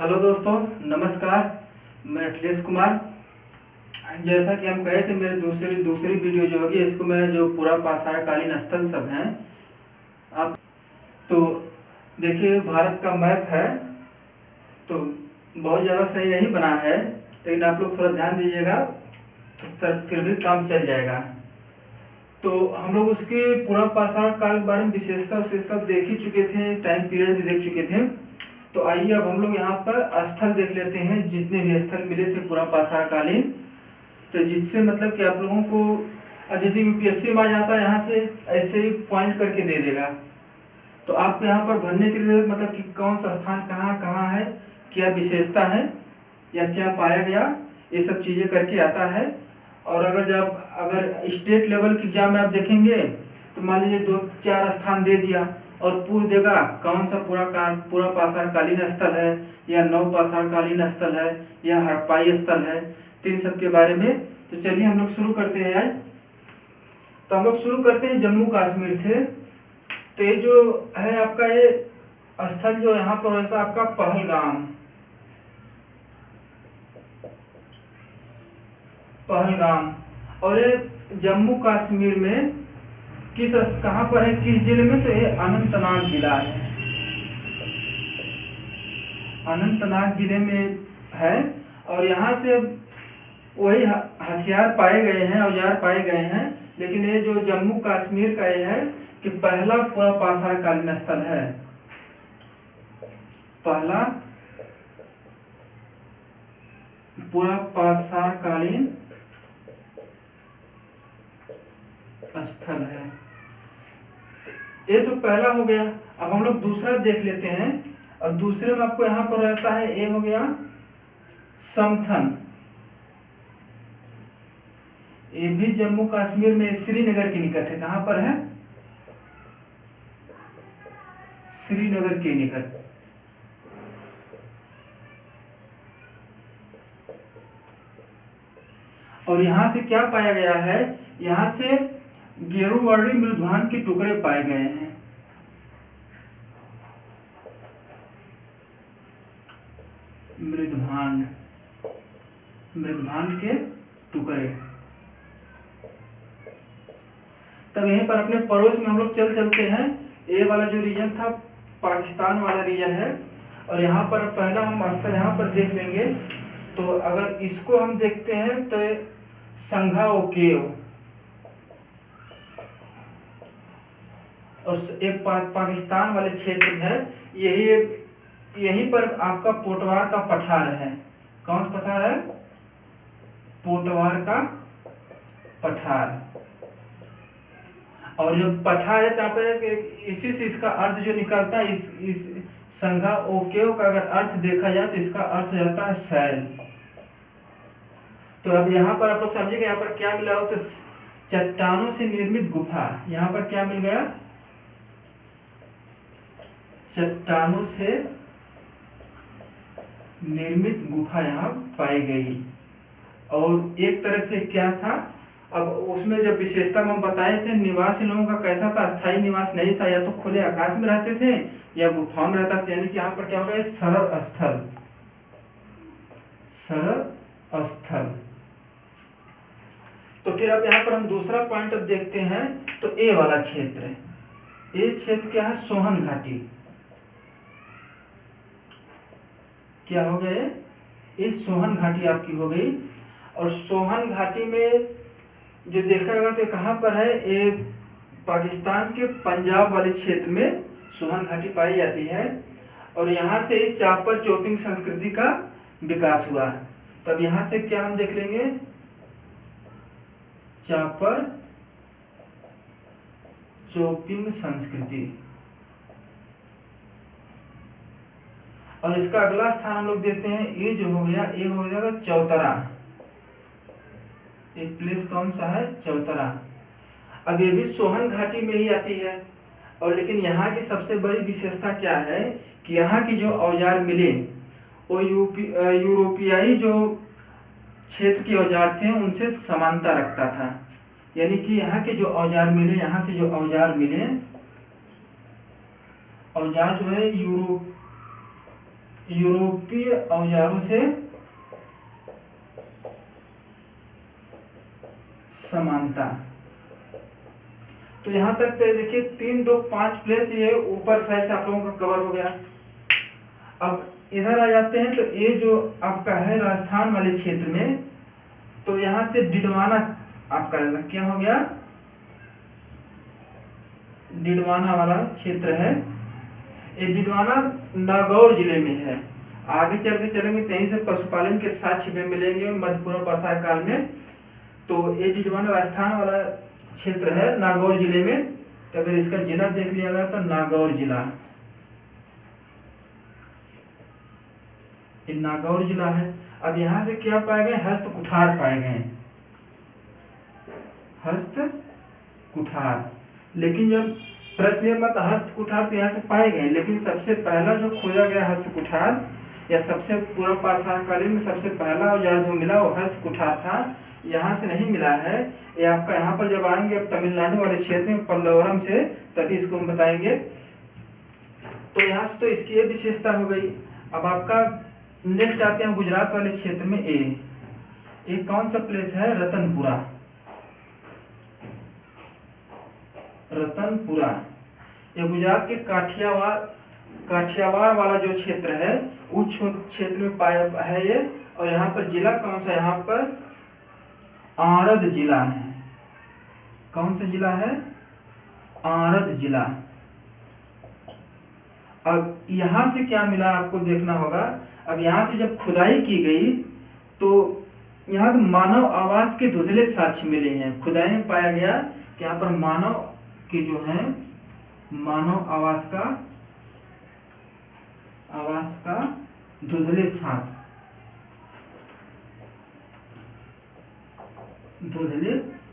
Hello दोस्तों, नमस्कार। मैं अखिलेश कुमार। जैसा कि हम कहे थे, मेरे दूसरी वीडियो जो होगी इसको मैं जो पूरा पाषाणकालीन स्थल सब हैं आप तो देखिए, भारत का मैप है तो बहुत ज़्यादा सही नहीं बना है, लेकिन आप लोग थोड़ा ध्यान दीजिएगा तो फिर भी काम चल जाएगा। तो हम लोग उसके पूरा पाषाण काल के बारे में विशेषता देख ही चुके थे, टाइम पीरियड भी देख चुके थे। तो आइए अब हम लोग यहाँ पर स्थल देख लेते हैं, जितने भी स्थल मिले थे पूरा पाषाणकालीन, तो जिससे मतलब कि आप लोगों को जैसे यूपीएससी में आ जाता है यहाँ से ऐसे ही पॉइंट करके दे देगा। तो आपको यहाँ पर भरने के लिए मतलब कि कौन सा स्थान कहाँ कहाँ है, क्या विशेषता है या क्या पाया गया, ये सब चीज़ें करके आता है। और अगर स्टेट लेवल की एग्जाम में आप देखेंगे तो मान लीजिए 2-4 स्थान दे दिया और पूछ देगा कौन सा पूरा पाषाणकालीन स्थल है या नव पाषाणकालीन स्थल है या हड़प्पाई स्थल है, तो इन सब के बारे में। तो चलिए हम लोग शुरू करते हैं आज। तो हम लोग शुरू करते हैं, जम्मू कश्मीर थे। तो ये जो है आपका ये स्थल जो यहाँ पर होता है आपका पहलगाम। और ये जम्मू कश्मीर में कहाँ पर है, किस जिले में, तो ये अनंतनाग जिला है, अनंतनाग जिले में है। और यहाँ से वही हथियार पाए गए हैं, औजार पाए गए हैं। लेकिन ये जो जम्मू कश्मीर का ये है कि पहला पूरा पाषाणकालीन स्थल है, पहला पूरा पाषाणकालीन स्थल है। ये तो पहला हो गया। अब हम लोग दूसरा देख लेते हैं। और दूसरे में आपको यहाँ पर रहता है, ये हो गया समथन। ये भी जम्मू कश्मीर में श्रीनगर के निकट है। कहाँ पर है, श्रीनगर के निकट। और यहाँ से क्या पाया गया है, यहाँ से गेरूवर्णी मृदभान के टुकड़े पाए गए हैं। मृदभान के टुकड़े। तब यहीं पर अपने पड़ोस में हम लोग चलते हैं। ये वाला जो रीजन था पाकिस्तान वाला रीजन है। और यहाँ पर पहला हम स्थल यहाँ पर देख लेंगे। तो अगर इसको हम देखते हैं तो संघाओ केव, और एक पाकिस्तान वाले क्षेत्र है, यहीं पर आपका पोटवार का पठार है। कौन सा पठार है, पोटवार का पठार। और जो पठार है यहाँ पे इसी से इसका अर्थ जो निकलता है, इस संघा ओकेव का अगर अर्थ देखा जाए तो इसका अर्थ जाता है शैल। तो अब यहाँ पर आप लोग समझिएगा, यहाँ पर क्या मिला हो, तो चट्टानों से निर्मित गुफा। यहाँ पर क्या मिल गया, चट्टानों से निर्मित गुफा यहाँ पाई गई। और एक तरह से क्या था, अब उसमें जब विशेषता हम बताए थे, निवासी लोगों का कैसा था, स्थायी निवास नहीं था, या तो खुले आकाश में रहते थे या गुफा में रहता था। यानी कि यहाँ पर क्या होगा, सरल स्थल। तो फिर अब यहाँ पर हम दूसरा पॉइंट अब देखते हैं। तो ए वाला क्षेत्र है, ये क्षेत्र क्या है, सोहन घाटी। क्या हो गए, ये सोहन घाटी आपकी हो गई। और सोहन घाटी में जो देखा गया तो कहाँ पर है, ये पाकिस्तान के पंजाब वाले क्षेत्र में सोहन घाटी पाई जाती है। और यहाँ से चापर चोपिंग संस्कृति का विकास हुआ। तब यहाँ से क्या हम देख लेंगे, चापर चोपिंग संस्कृति। और इसका अगला स्थान हम लोग देते हैं, ये जो हो गया, ये हो गया चौतरा। एक प्लेस कौन सा है, चौतरा। अब ये भी सोहन घाटी में ही आती है। और लेकिन यहाँ की सबसे बड़ी विशेषता क्या है कि यहाँ की जो औजार मिले वो यूरोपियाई जो क्षेत्र के औजार थे उनसे समानता रखता था। यानी कि यहाँ के जो औजार मिले, यहाँ से जो औजार मिले, औजार जो है यूरोपीय औजारों से समानता। तो यहां तक तो देखिए 3 2 5 प्लेस ये ऊपर साइड से आप लोगों का कवर हो गया। अब इधर आ जाते हैं तो ये जो आपका है राजस्थान वाले क्षेत्र में, तो यहां से डिडवाना आपका क्या हो गया, डिडवाना वाला क्षेत्र है। ये डिडवाना नागौर जिले में है। आगे चल के चलेंगे कहीं से पशुपालन के साक्ष्य में मिलेंगे मध्यपूर्व पाषाण काल में। तो ये डिडवाना राजस्थान वाला क्षेत्र है नागौर जिले में। तो अगर इसका जिला देख लिया गया तो नागौर जिला, ये नागौर जिला है। अब यहाँ से क्या पाए गए, हस्त कुठार पाए गए, हस्त कुठार। लेकिन जब प्रश्न ये मत हस्त कुठार तो यहाँ से पाए गए, लेकिन सबसे पहला जो खोजा गया हस्त कुठार या सबसे पूर्व पाषाण कालीन में सबसे पहला औजार जो मिला वो हस्त कुठार था। यहाँ से नहीं मिला है। ये आपका यहाँ पर जब आएंगे अब तमिलनाडु वाले क्षेत्र में पल्लवरम से, तभी इसको हम बताएंगे। तो यहाँ से तो इसकी ये विशेषता हो गई। अब आपका नेक्स्ट आते हैं गुजरात वाले क्षेत्र में। ये कौन सा प्लेस है, रतनपुरा, रतनपुरा। ये गुजरात के काठियावाड़ वाला जो क्षेत्र है उस क्षेत्र में पाया है ये। और यहाँ पर जिला कौन सा, यहाँ पर आरद जिला है। कौन सा जिला है, आरद जिला। अब यहाँ से क्या मिला आपको देखना होगा। अब यहाँ से जब खुदाई की गई तो यहाँ मानव आवास के धुंधले साक्ष्य मिले हैं। खुदाई में पाया गया कि यहाँ पर मानव के जो है मानव आवास का धुंधले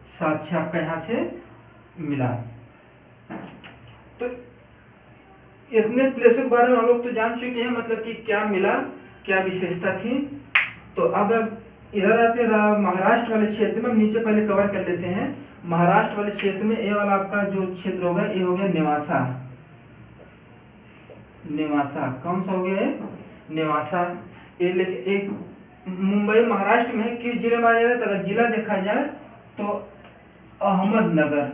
साक्ष्य आपका यहाँ से मिला। तो इतने प्लेसों के बारे में हम लोग तो जान चुके हैं, मतलब कि क्या मिला, क्या विशेषता थी। तो अब इधर आते हैं महाराष्ट्र वाले क्षेत्र में। हम नीचे पहले कवर कर लेते हैं। महाराष्ट्र वाले क्षेत्र में ये वाला आपका जो क्षेत्र होगा ये हो गया नेवासा। नेवासा कौन सा हो गया है, नेवासा। ये लेकिन एक मुंबई महाराष्ट्र में किस जिले में आ जाएगा, तो अगर जिला देखा जाए तो अहमदनगर।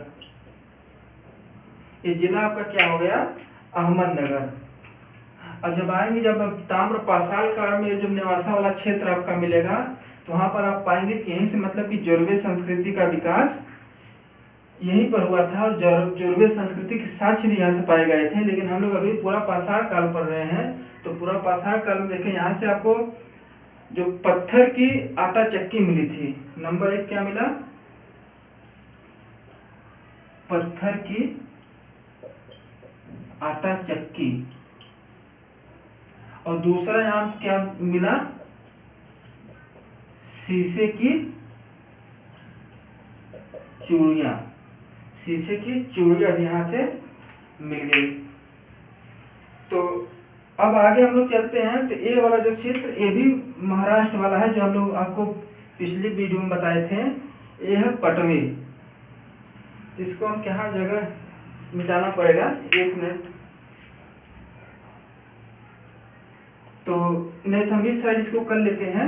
ये जिला आपका क्या हो गया, अहमदनगर। अब जब आएंगे, जब ताम्र पाषाण काल में जो नेवासा वाला क्षेत्र आपका मिलेगा तो वहां पर आप पाएंगे कि यहीं से मतलब कि जोरवे संस्कृति का विकास यहीं पर हुआ था। और जोरवे संस्कृति के साक्ष्य भी यहाँ से पाए गए थे। लेकिन हम लोग अभी पूरा पाषाण काल पढ़ रहे हैं, तो पूरा पाषाण काल में देखें यहाँ से आपको जो पत्थर की आटा चक्की मिली थी। नंबर 1 क्या मिला, पत्थर की आटा चक्की। और दूसरा यहाँ क्या मिला, शीशे की चूड़ियां। शीशे की चूड़ियां भी यहाँ से मिल गई। तो अब आगे हम लोग चलते हैं। तो ये वाला जो क्षेत्र ये भी महाराष्ट्र वाला है, जो हम लोग आपको पिछली वीडियो में बताए थे। ये है पटवे। इसको हम क्या जगह मिटाना पड़ेगा, 1 मिनट। तो नहीं तो हम इस साइड इसको कर लेते हैं,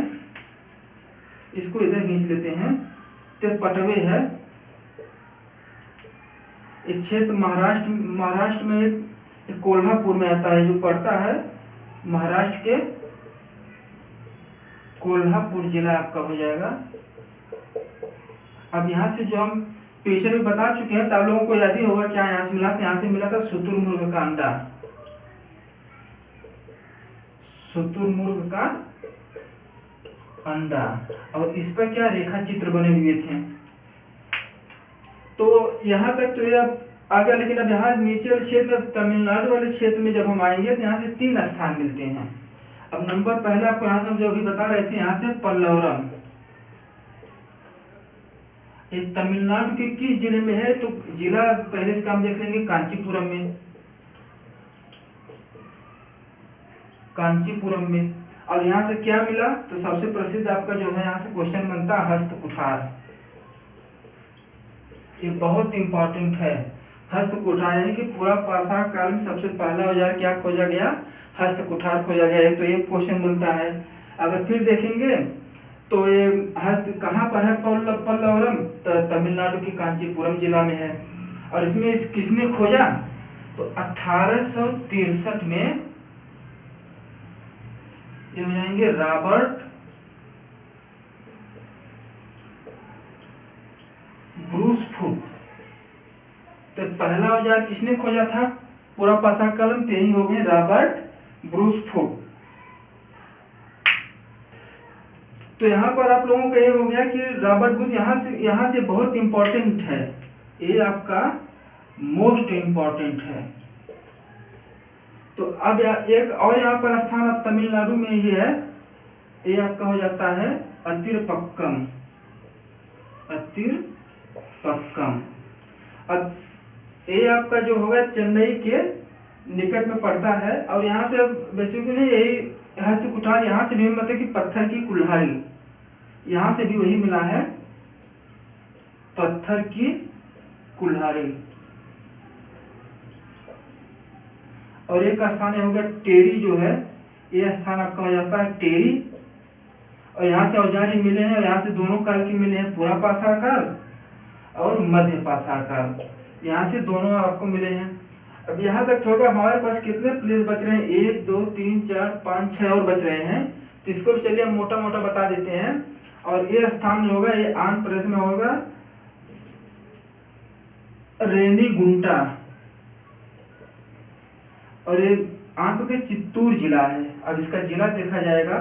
इसको इधर खींच लेते हैं। तो पटवे है, एक क्षेत्र महाराष्ट्र में एक कोल्हापुर में आता है, जो पड़ता है महाराष्ट्र के कोल्हापुर जिला आपका हो जाएगा। अब यहाँ से जो हम पीछे भी बता चुके हैं, तो आप लोगों को याद ही होगा क्या यहाँ से मिला था। यहाँ से मिला था शुतुरमुर्ग का अंडा, शुतुरमुर्ग का अंडा। और इस पर क्या रेखा चित्र बने हुए थे। तो यहाँ तक तो ये अब आ गया। लेकिन अब यहाँ नीचे वाले क्षेत्र में, तमिलनाडु वाले क्षेत्र में जब हम आएंगे तो यहाँ से 3 स्थान मिलते हैं। अब नंबर पहले आपको यहाँ से हम जो अभी बता रहे थे, यहाँ से पल्लवरम। ये तमिलनाडु के किस जिले में है, तो जिला पहले इसका हम देख लेंगे, कांचीपुरम में। कांचीपुरम में। और यहाँ से क्या मिला, तो सबसे प्रसिद्ध आपका जो है यहाँ से क्वेश्चन बनता है हस्त कुठार। ये बहुत इंपॉर्टेंट है, हस्त कुठार। यानी कि पूरा पाषाण काल में सबसे पहला औजार क्या खोजा गया, हस्त कुठार खोजा गया है, तो ये क्वेश्चन बनता है। अगर फिर देखेंगे तो ये हस्त कहाँ पर है पल्लवरम, तो तमिलनाडु की कांचीपुरम जिला में है। और इसमें किसने खोजा, तो 1863 में ये हो जाएंगे रॉबर्ट ब्रूस फुट। तो पहला औजार किसने खोजा था पूरा पाषाण काल में, यही हो गए रॉबर्ट ब्रूस फुट। तो यहाँ पर आप लोगों का ये हो गया कि रॉबर्ट ब्रूस यहाँ से बहुत इंपॉर्टेंट है, ये आपका मोस्ट इंपॉर्टेंट है। तो अब एक और यहाँ पर स्थान अब तमिलनाडु में ही है, ये आपका हो जाता है अतिरपक्कम। अब ये आपका जो होगा चेन्नई के निकट में पड़ता है। और यहाँ से बेसिकली यही हस्त कुठार, यहाँ से भी मतलब कि पत्थर की कुल्हाड़ी, यहाँ से भी वही मिला है पत्थर की कुल्हाड़ी। और एक स्थान हो गया टेरी, जो है ये स्थान आपका हो जाता है टेरी। और यहाँ से औजार ही मिले हैं, और यहाँ से दोनों काल के मिले हैं, पूरा पाषाण काल और मध्य पाषाण काल, यहाँ से दोनों आपको मिले हैं। अब यहाँ तक होगा हमारे पास कितने प्लेस बच रहे हैं, 1 2 3 4 5 6 और बच रहे हैं। तो इसको भी चलिए हम मोटा मोटा बता देते हैं। और ये स्थान जो होगा ये आंध्र प्रदेश में होगा रेनीगुंटा, और ये आंध्र के चित्तूर जिला है। अब इसका जिला देखा जाएगा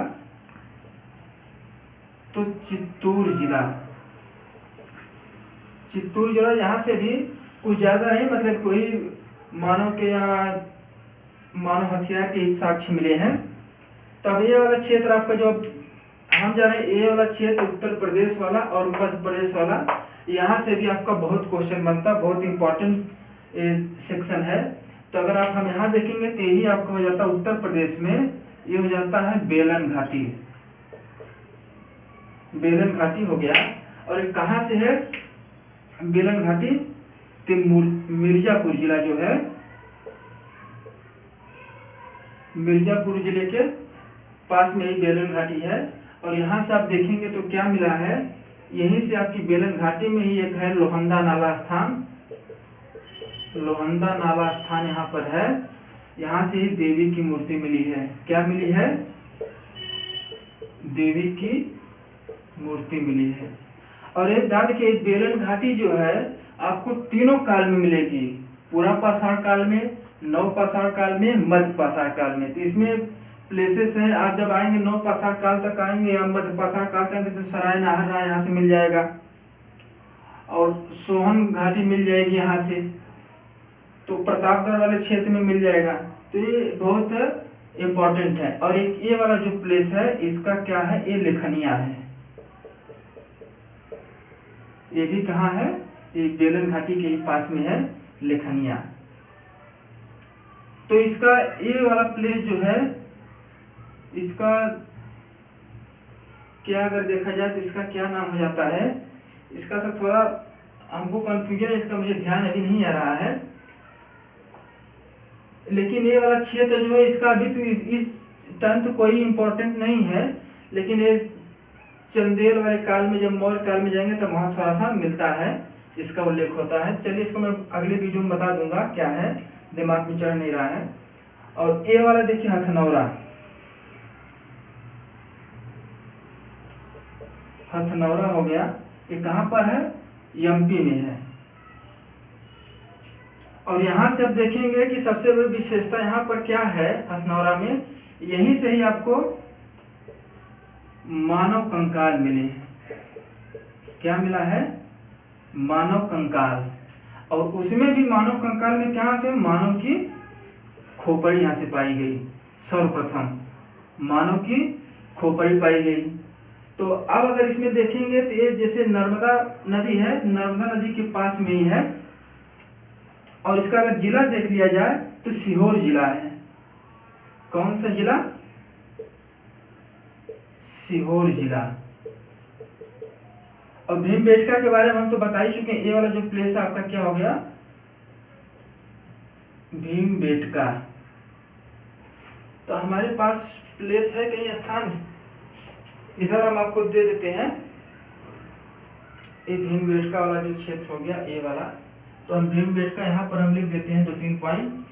तो चित्तूर जिला यहाँ से भी कुछ ज्यादा नहीं, मतलब कोई मानव के या मानव हथियार के साक्ष्य मिले हैं। तब ये वाला क्षेत्र आपका जो हम जा रहे हैं, ये वाला क्षेत्र उत्तर प्रदेश वाला और मध्य प्रदेश वाला, यहाँ से भी आपका बहुत क्वेश्चन बनता है, बहुत इंपॉर्टेंट सेक्शन है। तो अगर आप हम यहाँ देखेंगे तो यही आपका हो जाता है उत्तर प्रदेश में, ये हो जाता है बेलन घाटी हो गया। और ये कहाँ से है बेलन घाटी, तो मिर्जापुर जिला जो है, मिर्जापुर जिले के पास में ही बेलन घाटी है। और यहाँ से आप देखेंगे तो क्या मिला है, यहीं से आपकी बेलन घाटी में ही एक है लोहंदा नाला स्थान यहाँ पर है। यहाँ से ही देवी की मूर्ति मिली है। क्या मिली है, देवी की मूर्ति मिली है। और एक ध्यान रखिए बेलन घाटी जो है आपको तीनों काल में मिलेगी, पूरा पाषाण काल में, नव पाषाण काल में, मध्य पाषाण काल में। तो इसमें प्लेसेस हैं, आप जब आएंगे नव पाषाण काल तक आएंगे या मध्य पाषाण काल तक, तो सराय नाहर यहाँ से मिल जाएगा, और सोहन घाटी मिल जाएगी यहाँ से, तो प्रतापगढ़ वाले क्षेत्र में मिल जाएगा। तो ये बहुत इम्पोर्टेंट है। और एक ये वाला जो प्लेस है इसका क्या है, ये लेखनिया है। ये भी कहाँ है, ये बेलन घाटी के ही पास में है लेखनिया। तो इसका ये वाला प्लेस जो है, इसका क्या अगर देखा जाए तो इसका क्या नाम हो जाता है, इसका तो थोड़ा हमको कंफ्यूजन है, इसका मुझे ध्यान अभी नहीं आ रहा है। लेकिन ये वाला क्षेत्र जो है इसका अभी तो इस टाइम तो कोई इम्पोर्टेंट नहीं है, लेकिन ये चंदेल वाले काल में, जब मौर्य काल में जाएंगे तब वहाँ थोड़ा सा मिलता है, इसका उल्लेख होता है। चलिए इसको मैं अगले वीडियो में बता दूंगा क्या है, दिमाग में चढ़ नहीं रहा है। और ये वाला देखिए हथनौरा हो गया, ये कहाँ पर है, एमपी में है। और यहाँ से अब देखेंगे कि सबसे बड़ी विशेषता यहाँ पर क्या है हथनौरा में, यहीं से ही आपको मानव कंकाल मिले हैं। क्या मिला है, मानव कंकाल। और उसमें भी मानव कंकाल में क्या से मानव की खोपड़ी यहाँ से पाई गई, सर्वप्रथम मानव की खोपड़ी पाई गई। तो अब अगर इसमें देखेंगे तो ये जैसे नर्मदा नदी है, नर्मदा नदी के पास में ही है। और इसका अगर जिला देख लिया जाए तो सीहोर जिला है। कौन सा जिला, सीहोर जिला। और भीमबेटका के बारे में हम तो बता ही चुके हैं। ये वाला जो प्लेस है आपका क्या हो गया, भीमबेटका। तो हमारे पास प्लेस है कहीं स्थान, इधर हम आपको दे देते हैं ये भीमबेटका वाला जो क्षेत्र हो गया ए वाला, तो हम भीमबेटका यहाँ पर हम लिख देते हैं 2-3 पॉइंट।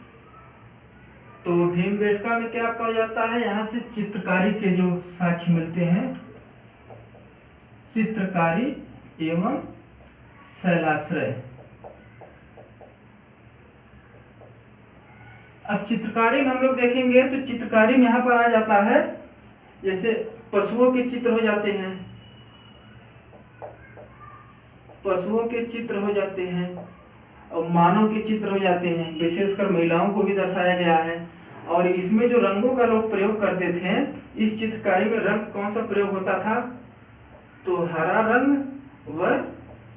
तो भीमबेटका में क्या कहा जाता है, यहाँ से चित्रकारी के जो साक्ष्य मिलते हैं, चित्रकारी एवं शैलाश्रय। अब चित्रकारी में हम लोग देखेंगे तो चित्रकारी में यहाँ पर आ जाता है, जैसे पशुओं के चित्र हो जाते हैं, पशुओं के चित्र हो जाते हैं और मानव के चित्र हो जाते हैं, विशेषकर महिलाओं को भी दर्शाया गया है। और इसमें जो रंगों का लोग प्रयोग करते थे, इस चित्रकारी में रंग कौन सा प्रयोग होता था, तो हरा रंग व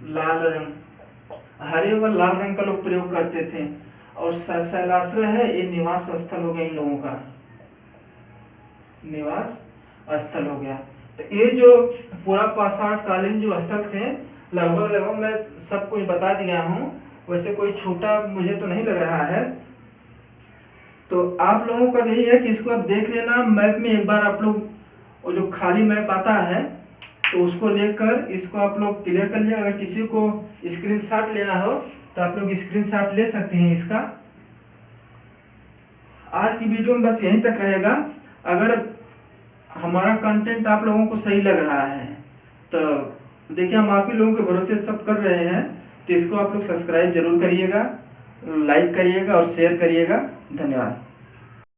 लाल रंग, हरे व लाल रंग का लोग प्रयोग करते थे। और शैलाश्रय है, ये निवास स्थल हो गया इन लोगों का, निवास स्थल हो गया। तो ये जो पूरा पाषाण कालीन जो स्थल थे, लगभग मैं सब कुछ बता दिया हूँ, वैसे कोई छोटा मुझे तो नहीं लग रहा है। तो आप लोगों का यही है कि इसको आप देख लेना, मैप में एक बार आप लोग वो जो खाली मैप आता है तो उसको लेकर इसको आप लोग क्लियर कर लिया। अगर किसी को स्क्रीनशॉट लेना हो तो आप लोग स्क्रीनशॉट ले सकते हैं इसका। आज की वीडियो में बस यहीं तक रहेगा। अगर हमारा कंटेंट आप लोगों को सही लग रहा है तो देखिए, हम आप ही लोगों के भरोसे सब कर रहे हैं, तो इसको आप लोग सब्सक्राइब जरूर करिएगा, लाइक करिएगा और शेयर करिएगा। धन्यवाद।